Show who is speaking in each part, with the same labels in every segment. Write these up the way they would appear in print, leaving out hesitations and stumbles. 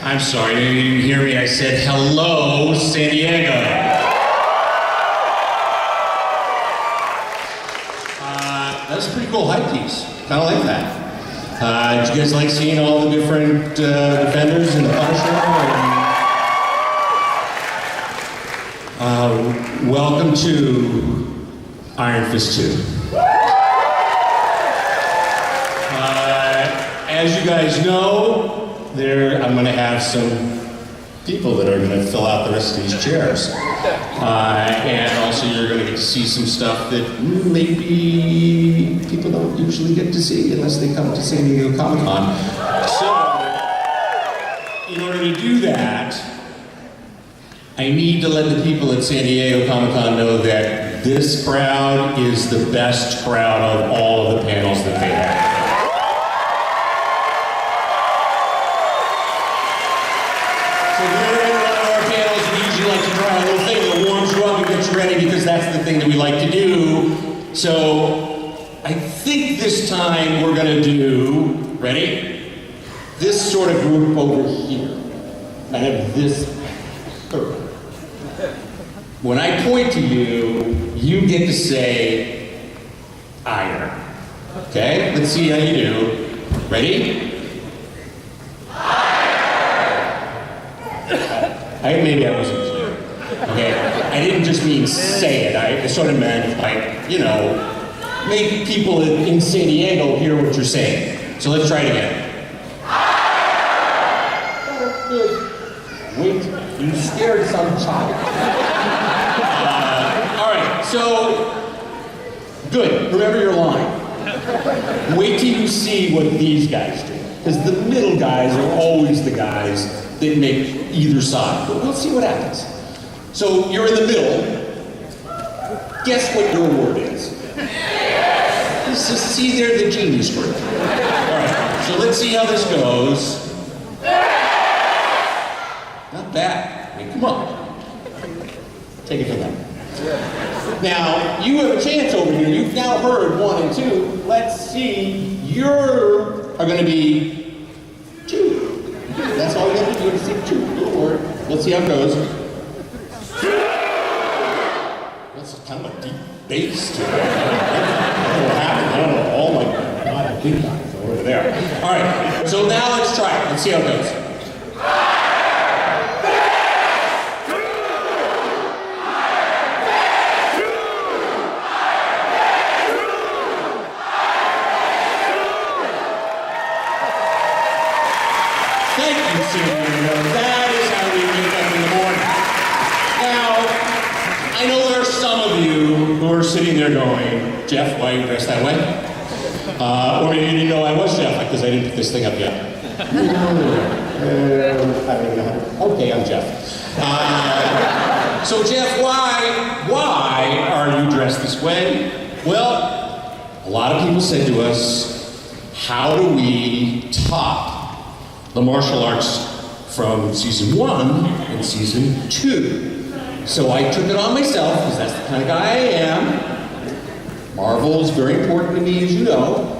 Speaker 1: I'm sorry, you didn't hear me. I said hello, San Diego. That was a pretty cool hype piece. Kind of like that. Did you guys like seeing all the different defenders in the Punisher? Welcome to Iron Fist 2. As you guys know, I'm going to have some people that are going to fill out the rest of these chairs. And also you're going to get to see some stuff that maybe people don't usually get to see unless they come to San Diego Comic-Con. So, in order to do that, I need to let the people at San Diego Comic-Con know that this crowd is the best crowd of all of the panels that they have. Because that's the thing that we like to do. So I think this time we're going to do, ready? This sort of group over here. Kind of this circle. When I point to you, you get to say iron. Okay? Let's see how you do. Ready? Maybe I wasn't clear. Okay? I didn't just mean say it, I sort of meant like, you know, make people in San Diego hear what you're saying. So let's try it again. Wait, you scared some child. All right, so, good, remember your line. Wait till you see what these guys do. Because the middle guys are always the guys that make either side. But we'll see what happens. So you're in the middle. Guess what your word is? Just see, they're the genius group. All right, so let's see how this goes. Not bad. I mean, come on. Take it from them. Now, you have a chance over here. You've now heard 1 and 2. Let's see. You are going to be 2. That's all you have to do is say 2. Little word. Let's see how it goes. That's kind of a deep bass to it. I don't know what happened. I don't know. Oh my God, I think guys over there. All right, so now let's try it. Let's see how it goes. Thank you, Senior. That is how we wake up in the morning. Now, I know there are some of you who are sitting there going, Jeff, why are you dressed that way? Or maybe you didn't know I was Jeff because I didn't put this thing up yet. Okay, I'm Jeff. So Jeff, why are you dressed this way? Well, a lot of people said to us, how do we top the martial arts from season 1 and season 2? So I took it on myself, because that's the kind of guy I am. Marvel is very important to me, as you know.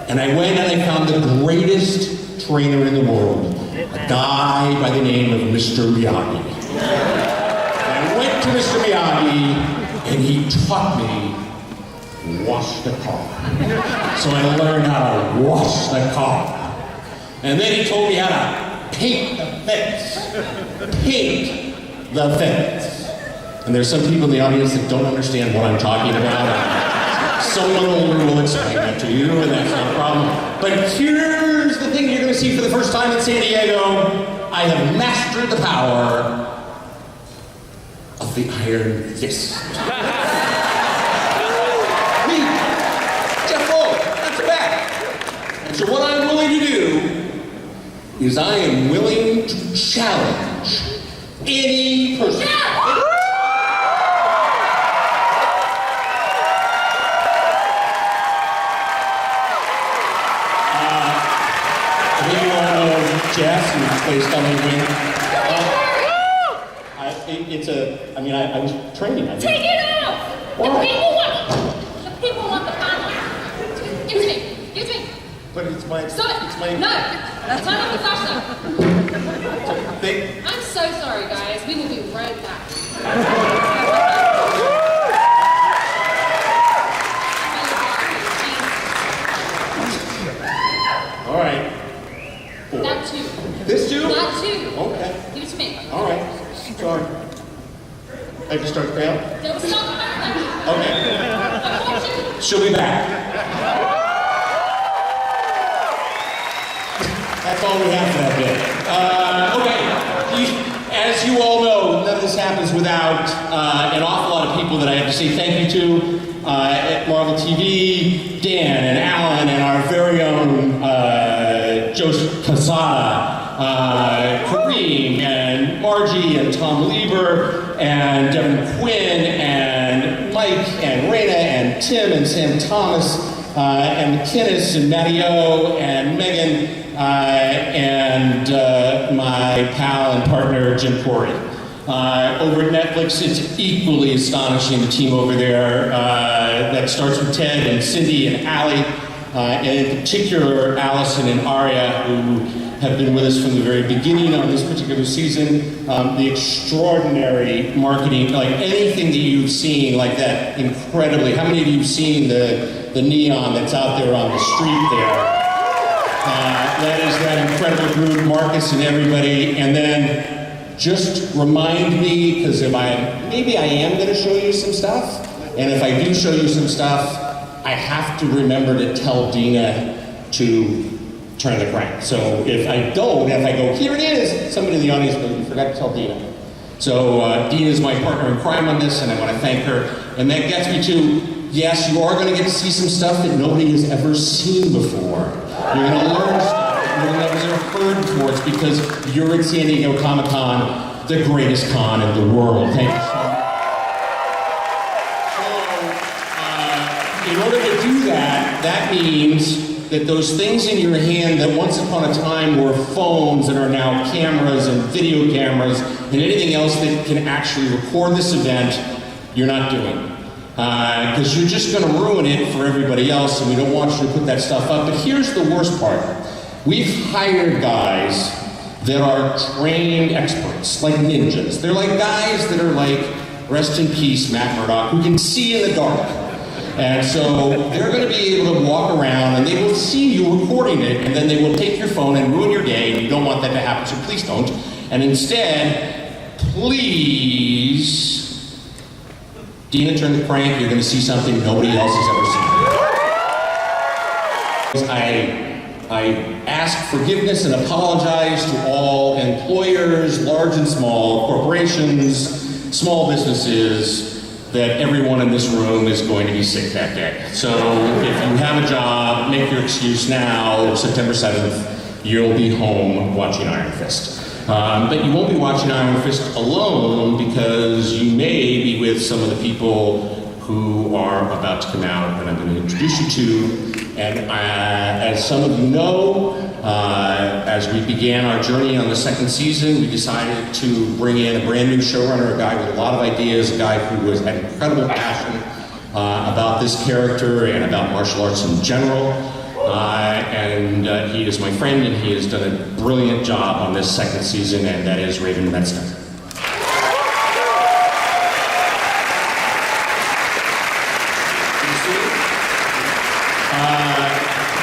Speaker 1: And I went and I found the greatest trainer in the world, a guy by the name of Mr. Miyagi. And I went to Mr. Miyagi, and he taught me wash the car. So I learned how to wash the car. And then he told me how to paint the fence. Paint the fence. And there's some people in the audience that don't understand what I'm talking about. Someone older will explain that to you, and that's not a problem. But here's the thing you're going to see for the first time in San Diego. I have mastered the power of the Iron Fist. Me, Jeff Fuller, that's back. And so what I'm willing to do is I am willing to challenge any person. Maybe you all know Jess, who plays Tommy Wing. I was training.
Speaker 2: Take it off!
Speaker 1: Why?
Speaker 2: The people want the panel. Give it to me.
Speaker 1: But it's my...
Speaker 2: Stop it!
Speaker 1: It's my...
Speaker 2: No! Turn off the flash now. I'm so sorry, guys. We will be right back.
Speaker 1: All right.
Speaker 2: That too.
Speaker 1: This too?
Speaker 2: That too.
Speaker 1: Okay.
Speaker 2: Give it to me.
Speaker 1: All right. Sorry. I can start the band?
Speaker 2: Don't stop the back.
Speaker 1: Okay. She'll be back. That's all we have for that bit. Okay. As you all know, none of this happens without an awful lot of people that I have to say thank you to at Marvel TV, Dan and Alan and our very own Joseph Posada, Kareem and Margie and Tom Lieber and Devin Quinn and Mike and Raina and Tim and Sam Thomas and McKinnis and Matty-O and Megan and my pal and partner Jim Corey. Over at Netflix, it's equally astonishing, the team over there that starts with Ted and Cindy and Allie, and in particular Allison and Aria, who have been with us from the very beginning on this particular season. The extraordinary marketing, like anything that you've seen like that, incredibly. How many of you have seen the neon that's out there on the street there? That is that incredible group, Marcus and everybody. And then just remind me, because maybe I am going to show you some stuff. And if I do show you some stuff, I have to remember to tell Dina to turn the crank. So if I don't, if I go, here it is, somebody in the audience goes, you forgot to tell Dina. So Dina is my partner in crime on this, and I want to thank her. And that gets me to, yes, you are going to get to see some stuff that nobody has ever seen before. You're going to learn stuff that nobody's ever heard before. It's because you're at San Diego Comic-Con, the greatest con in the world. Thank you so much. So, in order to do that, that means that those things in your hand that once upon a time were phones and are now cameras and video cameras and anything else that can actually record this event, you're not doing. Because you're just going to ruin it for everybody else, and we don't want you to put that stuff up. But here's the worst part. We've hired guys that are trained experts, like ninjas. They're like guys that are like, rest in peace, Matt Murdock, who can see in the dark. And so they're going to be able to walk around, and they will see you recording it, and then they will take your phone and ruin your day, and you don't want that to happen, so please don't. And instead, please, Dina, turn the crank. You're going to see something nobody else has ever seen. I ask forgiveness and apologize to all employers, large and small, corporations, small businesses, that everyone in this room is going to be sick that day. So if you have a job, make your excuse now. September 7th, you'll be home watching Iron Fist. But you won't be watching Iron Fist alone, because you may be with some of the people who are about to come out and I'm going to introduce you to. And as some of you know, as we began our journey on the second season, we decided to bring in a brand new showrunner, a guy with a lot of ideas, a guy who had incredible passion about this character and about martial arts in general. And he is my friend, and he has done a brilliant job on this second season, and that is Raven Metzner.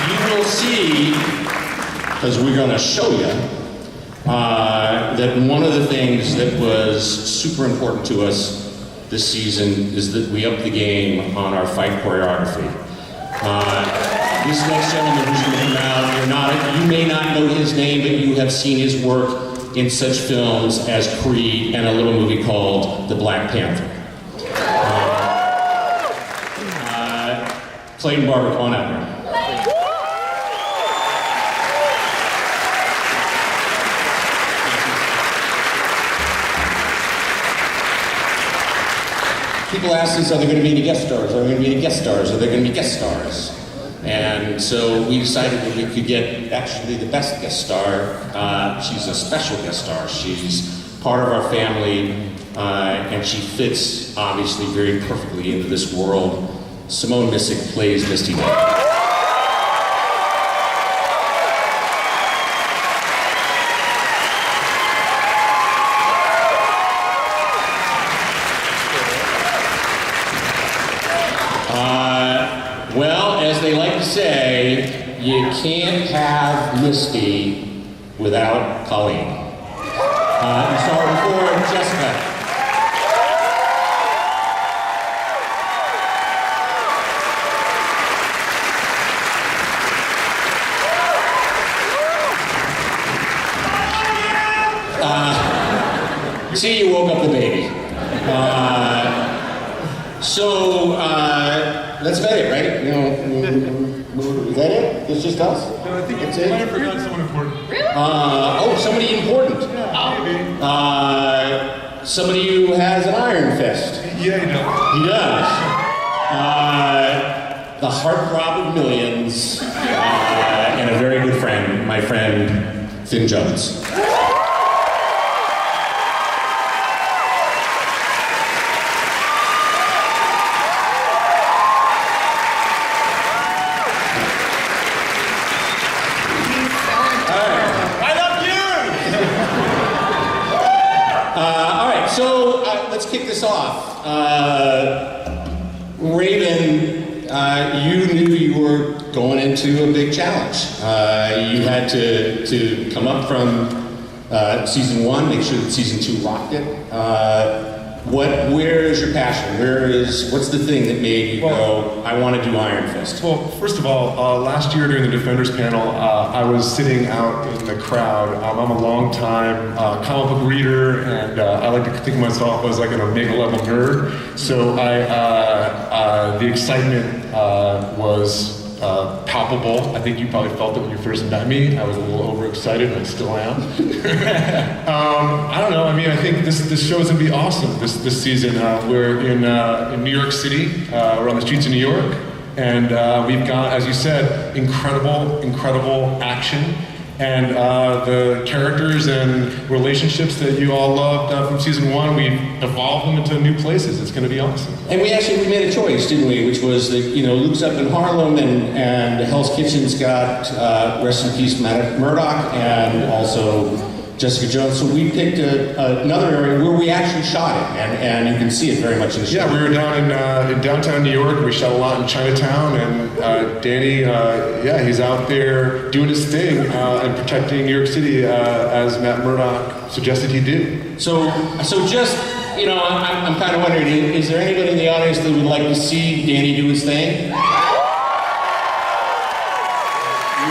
Speaker 1: You will see, because we're going to show you, that one of the things that was super important to us this season is that we upped the game on our fight choreography. This next gentleman who's going to come out, you may not know his name, but you have seen his work in such films as Creed and a little movie called The Black Panther. Clayton Barber, come on out here. People ask us, are there going to be any guest stars? Are there going to be any guest stars? Are there going to be guest stars? And so we decided that we could get actually the best guest star. She's a special guest star. She's part of our family, and she fits obviously very perfectly into this world. Simone Missick plays Misty Knight. you can't have Misty without Colleen. So before Jessica. See, you woke up the baby. Let's vet it, right? You know, is that it? It's just us?
Speaker 3: No, I think
Speaker 1: that's
Speaker 3: you
Speaker 1: it.
Speaker 3: might have forgotten someone important.
Speaker 1: Somebody important.
Speaker 3: Maybe.
Speaker 1: Somebody who has an iron fist.
Speaker 3: Yeah, you know.
Speaker 1: He does. The heartthrob of millions, and a very good friend, my friend, Finn Jones. Let's kick this off. Raven, you knew you were going into a big challenge. You had to come up from season 1, make sure that season 2 rocked it. Where is your passion? What's the thing that made you go, I want to do Iron Fist?
Speaker 3: Well, first of all, last year during the Defenders panel, I was sitting out in the crowd. I'm a long-time comic book reader, and I like to think of myself as like an Omega-level nerd. So the excitement was palpable. I think you probably felt it when you first met me. I was a little overexcited, and I still am. I don't know. I mean, I think this show is going to be awesome this season. We're in New York City. We're on the streets of New York, and we've got, as you said, incredible action. And the characters and relationships that you all loved from season 1, we've evolved them into new places. It's going to be awesome.
Speaker 1: And we made a choice, didn't we? Which was that, Luke's up in Harlem, and Hell's Kitchen's got rest in peace Matt Murdock, and also Jessica Jones. So we picked another area where we actually shot it, and you can see it very much in the show.
Speaker 3: Yeah, we were down in downtown New York. We shot a lot in Chinatown, and Danny, he's out there doing his thing and protecting New York City as Matt Murdock suggested he do.
Speaker 1: So just, I'm kind of wondering, is there anybody in the audience that would like to see Danny do his thing? You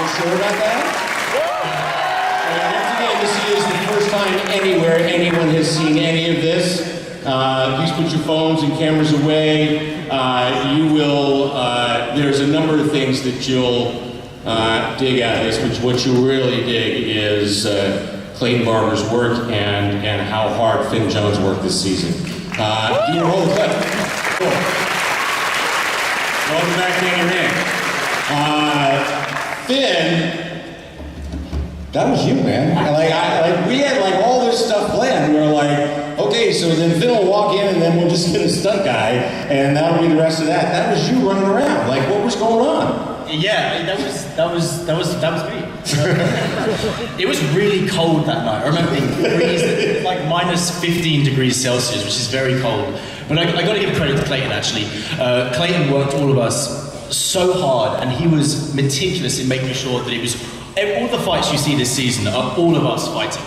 Speaker 1: sure about that? This is the first time anywhere anyone has seen any of this. Please put your phones and cameras away. There's a number of things that you'll dig out of this, but what you really dig is Clayton Barber's work and how hard Finn Jones worked this season. Do you roll the clip? Cool. Welcome back to your ring. Finn, that was you, man. We had all this stuff planned. We were like, okay, so then Finn will walk in, and then we'll just get a stunt guy, and that'll be the rest of that. That was you running around. What was going on?
Speaker 4: Yeah, that was me. It was really cold that night. I remember being freezing, like minus 15 degrees Celsius, which is very cold. But I got to give credit to Clayton, actually. Clayton worked all of us so hard, and he was meticulous in making sure that it was all the fights you see this season are all of us fighting.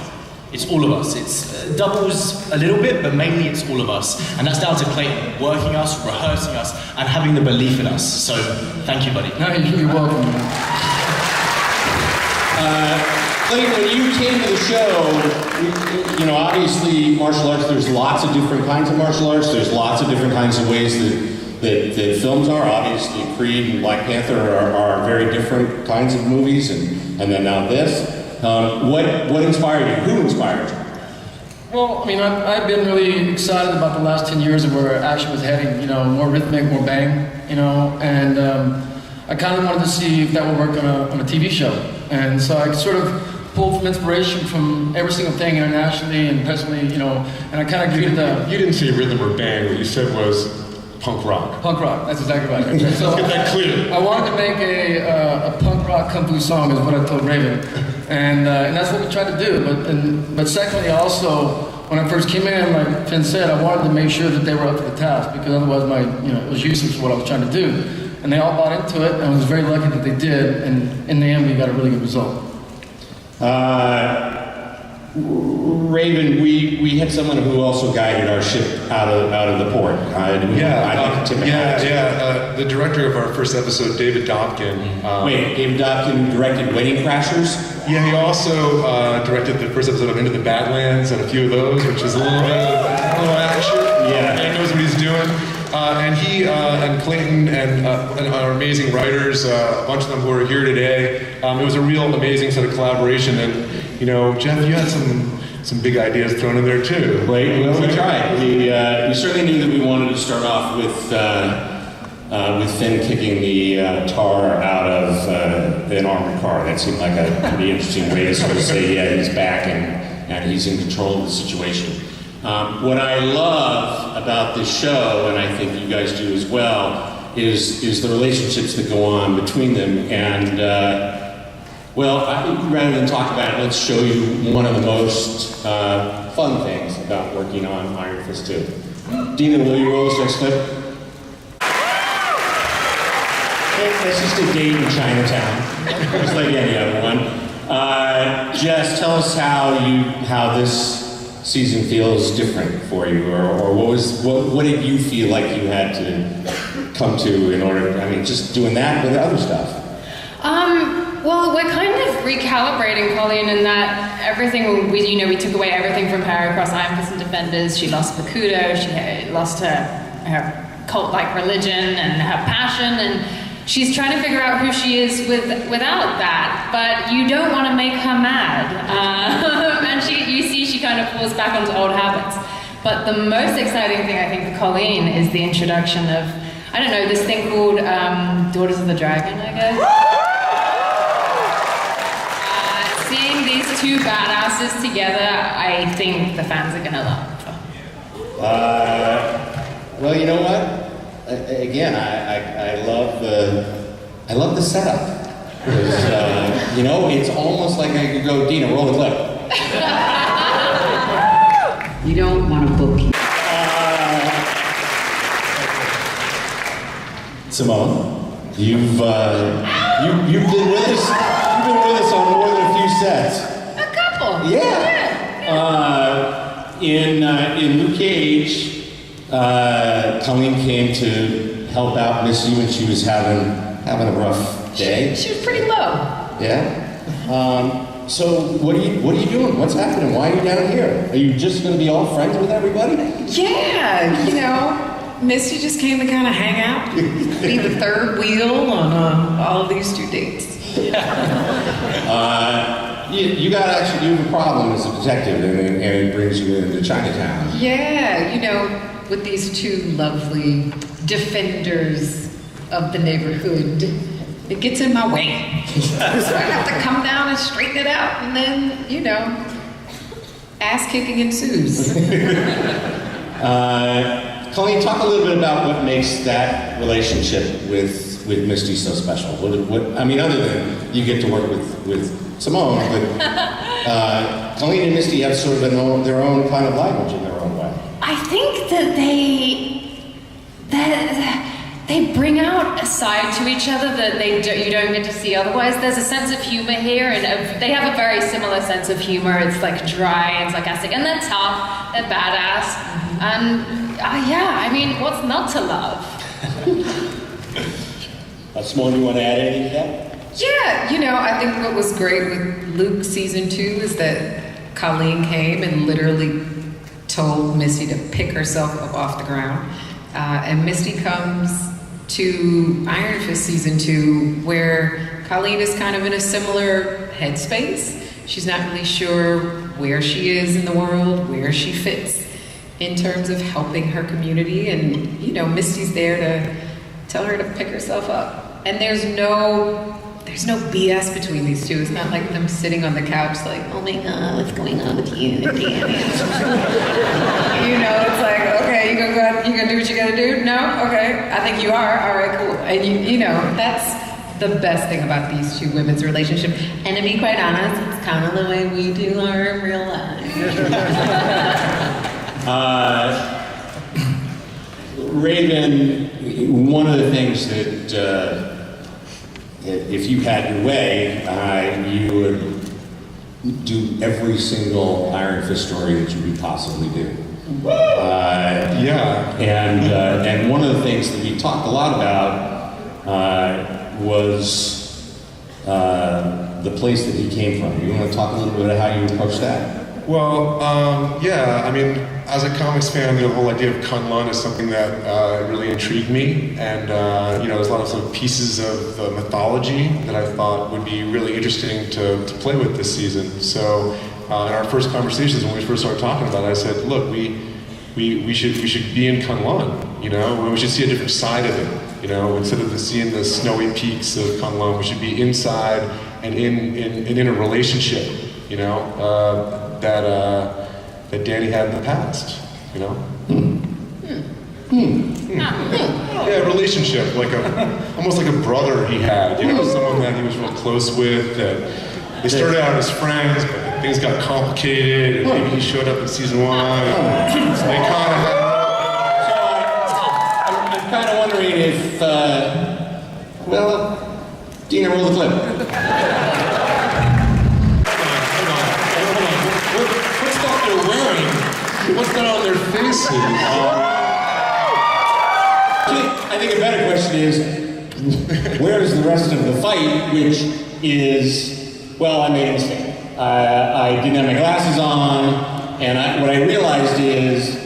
Speaker 4: It's all of us. It's doubles a little bit, but mainly it's all of us. And that's down to Clayton working us, rehearsing us, and having the belief in us. So, thank you, buddy.
Speaker 5: No, you're welcome.
Speaker 1: Clayton, when you came to the show, obviously martial arts, there's lots of different kinds of martial arts. There's lots of different kinds of ways that films are. Obviously, Creed and Black Panther are very different kinds of movies, and then now this. What inspired you? Who inspired you?
Speaker 5: Well, I mean, I've been really excited about the last 10 years of where action was heading, more rhythmic, more bang, and I kind of wanted to see if that would work on a TV show. And so I sort of pulled from inspiration from every single thing internationally and personally, and I kind of greeted the...
Speaker 3: You didn't say rhythm or bang. What you said was punk rock.
Speaker 5: Punk rock, that's exactly right. So
Speaker 3: Let's get that clear.
Speaker 5: I wanted to make a punk rock kung fu song is what I told Raven. And that's what we tried to do. But secondly, also, when I first came in, like Finn said, I wanted to make sure that they were up to the task, because otherwise it was useless for what I was trying to do. and they all bought into it, and I was very lucky that they did, and in the end, we got a really good result.
Speaker 1: Raven, we had someone who also guided our ship out of the port.
Speaker 3: The director of our first episode, David Dobkin.
Speaker 1: David Dobkin directed Wedding Crashers?
Speaker 3: Yeah, he also directed the first episode of Into the Badlands and a few of those, which is a little bit of action.
Speaker 1: Yeah.
Speaker 3: He knows what he's doing. And he and Clayton and our amazing writers, a bunch of them who are here today. It was a real amazing set of collaboration. And, you know, Jeff, you had some big ideas thrown in there too.
Speaker 1: We tried. We certainly knew that we wanted to start off with Finn kicking the tar out of an armored car. That seemed like a pretty interesting way to sort of say, yeah, he's back and he's in control of the situation. What I love about this show, and I think you guys do as well, is the relationships that go on between them. And rather than talk about it, let's show you one of the most fun things about working on Iron Fist 2. Dina, will you roll this next clip? That's just a date in Chinatown, just like any other one. Jess, tell us how this season feels different for you, or what did you feel like you had to come to in order? I mean, just doing that with other stuff.
Speaker 6: Well, we're kind of recalibrating Colleen in that everything we took away everything from her across Iron Fist and Defenders. She lost Bakudo, she lost her cult-like religion and her passion, and she's trying to figure out who she is without that. But you don't want to make her mad, and she kind of falls back onto old habits. But the most exciting thing I think for Colleen is the introduction of, I don't know, this thing called Daughters of the Dragon, I guess. Seeing these two badasses together, I think the fans are gonna love.
Speaker 1: Well, you know what? Again, I love the setup. It's almost like I could go, Dina, roll the clip.
Speaker 7: You don't want to book.
Speaker 1: Simone, you've been with us. You've been with us on more than a few sets.
Speaker 6: A couple.
Speaker 1: Yeah. In Luke Cage, Colleen came to help out Missy when she was having a rough day.
Speaker 6: She was pretty low.
Speaker 1: Yeah. So what are you doing? What's happening? Why are you down here? Are you just going to be all friends with everybody?
Speaker 7: Yeah, Misty just came to kind of hang out, be the third wheel on all of these two dates.
Speaker 1: You have a problem as a detective, and it brings you into Chinatown.
Speaker 7: Yeah, with these two lovely defenders of the neighborhood, it gets in my way. So I have to come down and straighten it out, and then, ass kicking ensues.
Speaker 1: Colleen, talk a little bit about what makes that relationship with Misty so special. What I mean, other than you get to work with Simone, but Colleen and Misty have sort of their own kind of language in their own way.
Speaker 6: I think that they bring out a side to each other that you don't get to see otherwise. There's a sense of humor here, and they have a very similar sense of humor. It's like dry and sarcastic, and they're tough, they're badass, and what's not to love?
Speaker 1: Simone, you want to add anything to that?
Speaker 7: Yeah, I think what was great with Luke season 2 is that Colleen came and literally told Misty to pick herself up off the ground. And Misty comes to Iron Fist season 2, where Colleen is kind of in a similar headspace. She's not really sure where she is in the world, where she fits in terms of helping her community. And, Misty's there to tell her to pick herself up. And there's no BS between these two. It's not like them sitting on the couch like, oh my God, what's going on with you? Damn it. It's like, okay, you gonna do what you gotta do? No? Okay, I think you are. All right, cool. And that's the best thing about these two women's relationship. And to be quite honest, it's kind of the way we do our real life.
Speaker 1: Raven, one of the things that if you had your way, you would do every single Iron Fist story that you could possibly do.
Speaker 3: Yeah.
Speaker 1: And one of the things that we talked a lot about was the place that he came from. You want to talk a little bit about how you approach that?
Speaker 3: Well, yeah, I mean, as a comics fan, the whole idea of Kunlun is something that really intrigued me, and you know, there's a lot of sort of pieces of the mythology that I thought would be really interesting to play with this season. So, in our first conversations when we first started talking about it, I said, look, we should be in Kunlun, you know, we should see a different side of it, you know, instead of seeing the snowy peaks of Kunlun, we should be inside and in a relationship, you know, that Danny had in the past, you know? Yeah, relationship, like almost like a brother he had, you know, someone that he was real close with, that they started out as friends, but things got complicated, and maybe he showed up in season 1, and so they kind of had...
Speaker 1: I'm kind of wondering if, well, Dina, roll the clip.
Speaker 3: What's that they're wearing? What's that on their faces?
Speaker 1: I think a better question is, where's the rest of the fight, which is, well, I made a mistake. I didn't have my glasses on, and what I realized is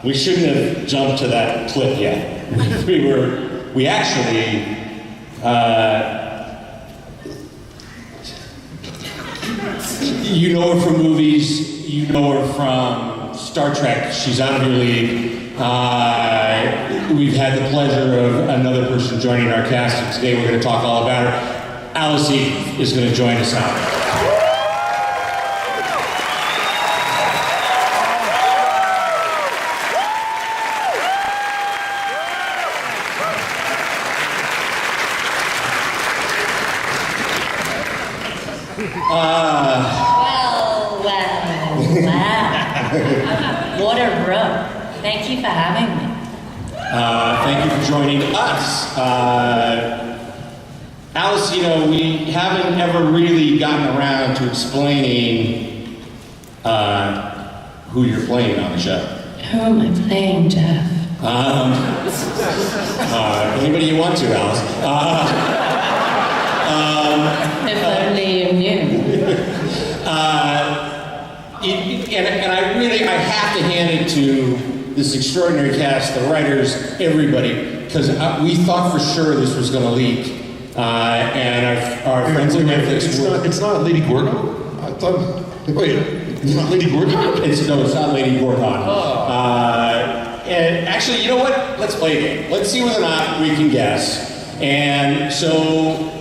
Speaker 1: we shouldn't have jumped to that clip yet. We actually, you know her from movies, you know her from Star Trek, she's out of your league. We've had the pleasure of another person joining our cast, and today we're going to talk all about her. Alice Eve is going to join us out.
Speaker 8: Wow. What a room. Thank you for having me.
Speaker 1: Thank you for joining us. Alice, you know, we haven't ever really gotten around to explaining who you're playing on the show.
Speaker 8: Who am I playing, Jeff?
Speaker 1: Anybody you want to, Alice.
Speaker 8: If only you knew.
Speaker 1: And I have to hand it to this extraordinary cast, the writers, everybody, because we thought for sure this was going to leak. And our friends at Netflix
Speaker 3: It's not Lady Gorgon? I thought, wait, it's not Lady Gorgon?
Speaker 1: No, it's not Lady Gorgon. And actually, you know what? Let's play a game. Let's see whether or not we can guess. And so...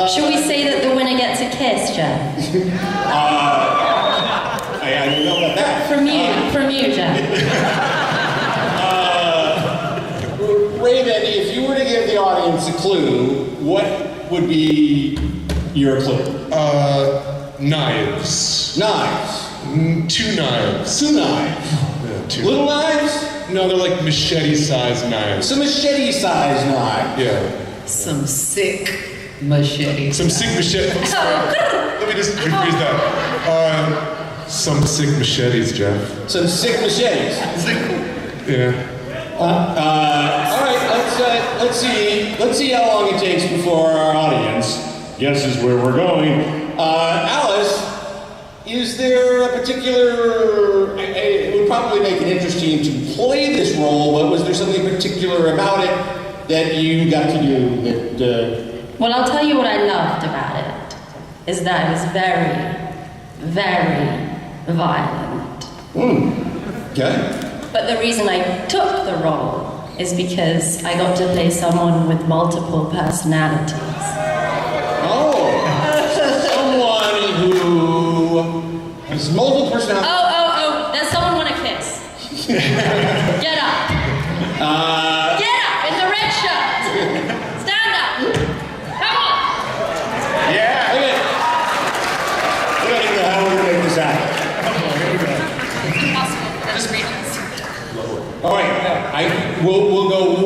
Speaker 8: Should we say that the winner gets a kiss, Jeff?
Speaker 1: I don't know about that.
Speaker 8: From you, Jeff.
Speaker 1: Raven, if you were to give the audience a clue, what would be your clue?
Speaker 3: Knives.
Speaker 1: Knives.
Speaker 3: 2 knives.
Speaker 1: 2 knives.
Speaker 3: Yeah, 2.
Speaker 1: Little knives?
Speaker 3: No, they're like machete-sized knives.
Speaker 1: Some machete-sized knives.
Speaker 3: Yeah.
Speaker 7: Some sick machete.
Speaker 3: Some sick machete. Let me just rephrase that. Some sick machetes, Jeff.
Speaker 1: Some sick machetes.
Speaker 3: Yeah.
Speaker 1: All right, let's see how long it takes before our audience guesses where we're going. Alice, is there a particular? It would probably make it interesting to play this role, but was there something particular about it that you got to do that?
Speaker 8: Well, I'll tell you what I loved about it, is that it was very, very violent.
Speaker 1: Okay.
Speaker 8: But the reason I took the role is because I got to play someone with multiple personalities.
Speaker 1: Oh, someone who has multiple personalities.
Speaker 8: Oh, does someone want a kiss? Get up. Get up in the red shirt. Stand up. Come on.
Speaker 1: Yeah. I don't even know how we're gonna make this happen.
Speaker 2: Impossible for those reasons.
Speaker 1: All right, we'll go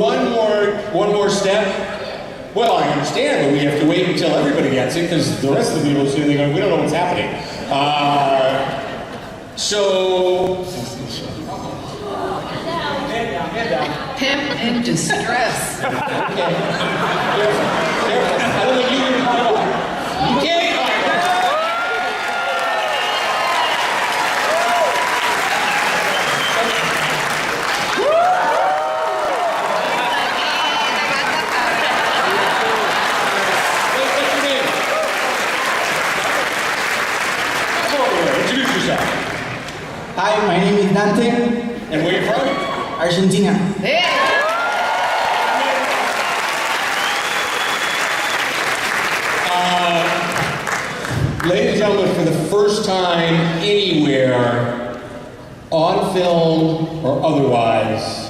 Speaker 1: Well, I understand, but we have to wait until everybody gets it because the rest of the people are sitting there going, we don't know what's happening. So,
Speaker 7: Pimp in distress.
Speaker 1: okay. I don't think you can call it. You can't. Introduce yourself.
Speaker 9: Hi, my name is Dante,
Speaker 1: And where you from?
Speaker 9: Argentina.
Speaker 1: Ladies and gentlemen, for the first time anywhere, on film or otherwise,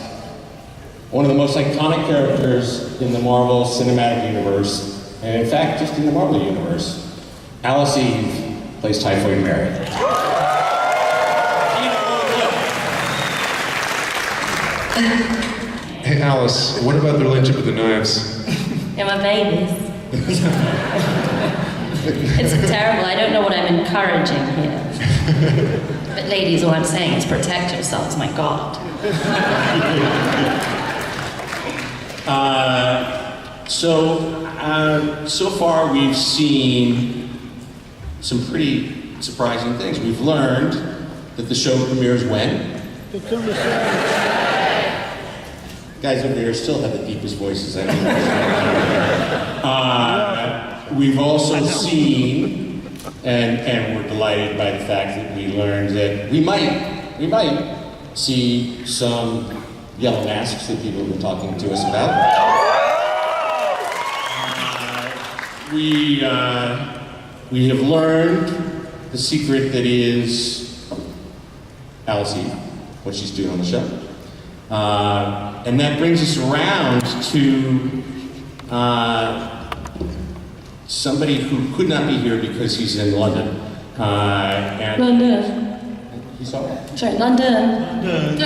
Speaker 1: one of the most iconic characters in the Marvel Cinematic Universe, and in fact, just in the Marvel Universe, Alice Eve plays Typhoid Mary.
Speaker 3: Hey Alice, what about the relationship with the knives?
Speaker 8: They're my babies. It's terrible. I don't know what I'm encouraging here. But ladies, all I'm saying is protect yourselves, my God.
Speaker 1: So far we've seen some pretty surprising things. We've learned that the show premieres when? Guys over here still have the deepest voices. I don't know. We've also seen, and we're delighted by the fact that we learned that we might see some yellow masks that people have been talking to us about. We have learned the secret that is Alice Eve, what she's doing on the show. And that brings us around to somebody who could not be here because he's in London.
Speaker 8: London.
Speaker 1: You saw that?
Speaker 8: Sorry, London. London.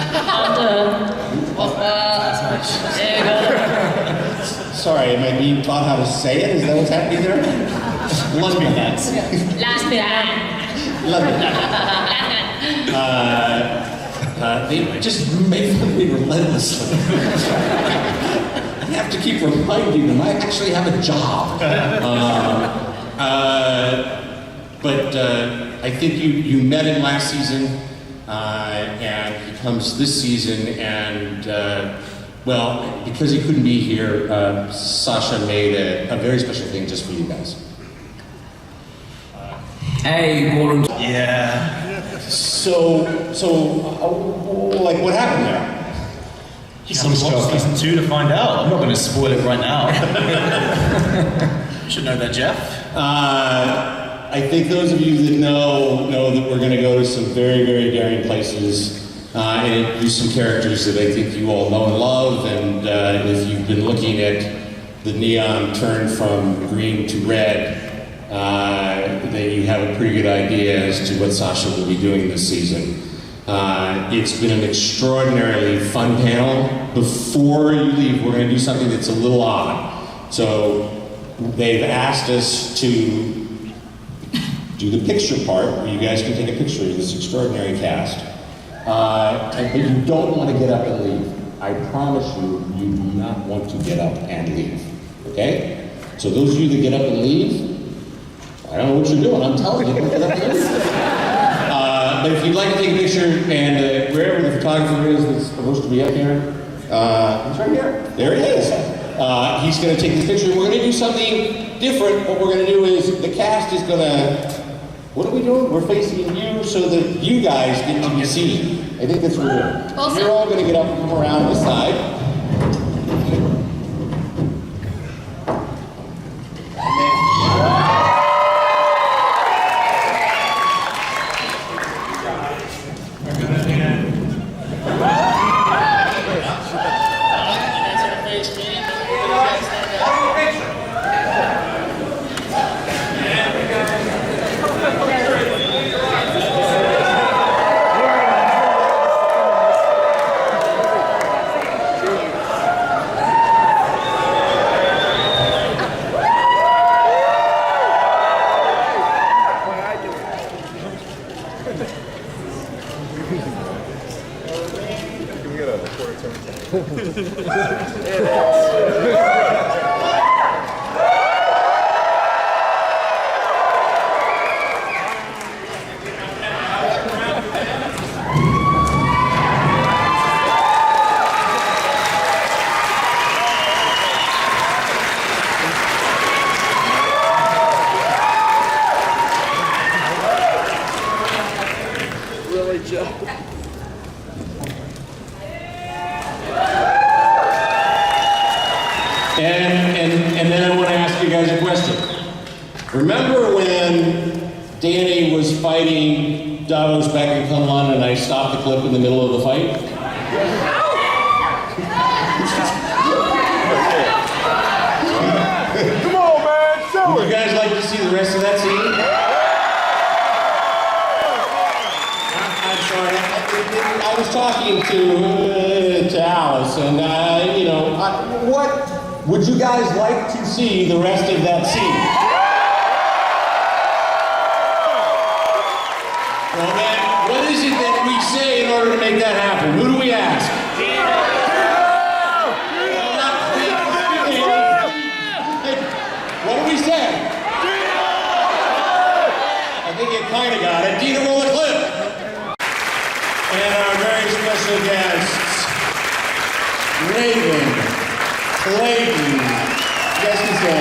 Speaker 8: There you go.
Speaker 1: Sorry, am I being taught how to say it? Is that what's happening there? London.
Speaker 8: Last bit.
Speaker 1: London. They just make fun of me relentlessly. I have to keep reminding them I actually have a job. But I think you met him last season, and he comes this season, and well, because he couldn't be here, Sasha made a very special thing just for you guys.
Speaker 9: Hey, Gordon.
Speaker 4: Yeah.
Speaker 1: So, like, what happened there?
Speaker 4: You can watch season 2 to find out. I'm not going to spoil it right now. You should know that, Jeff.
Speaker 1: I think those of you that know that we're going to go to some very, very daring places and introduce some characters that I think you all know and love. And if you've been looking at the neon turn from green to red, then you have a pretty good idea as to what Sasha will be doing this season. It's been an extraordinarily fun panel. Before you leave, we're going to do something that's a little odd. So they've asked us to do the picture part, where you guys can take a picture of this extraordinary cast. But you don't want to get up and leave. I promise you, you do not want to get up and leave. Okay? So those of you that get up and leave, I don't know what you're doing. I'm telling you, don't get up and leave. But if you'd like to take a picture, and wherever the photographer is that's supposed to be up here, he's right here. There he is. He's going to take this picture. We're going to do something different. What we're going to do is the cast is going to. What are we doing? We're facing you so that you guys get to be seen. I think that's what we're doing.
Speaker 2: Awesome.
Speaker 1: You're all going to get up and come around this side. And then I want to ask you guys a question. Remember when Danny was fighting Davos back in Kunlun and I stopped the clip in the middle of the fight?
Speaker 3: Come on, man, show
Speaker 1: Would you guys like to see the rest of that scene? I'm sorry. I was talking to Alice, and you know, what would you guys like to see the rest of that scene? Well, man, what is it that we say in order to make that happen? Who do we ask? What do we say? I think you kind of got it. Dina, roll the clip. And our very special guests, Raven, Clayton, Jessica,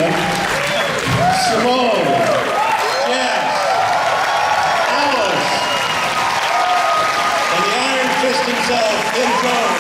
Speaker 1: Simone, Jess, Alice, and the Iron Fist himself, Tim Jones.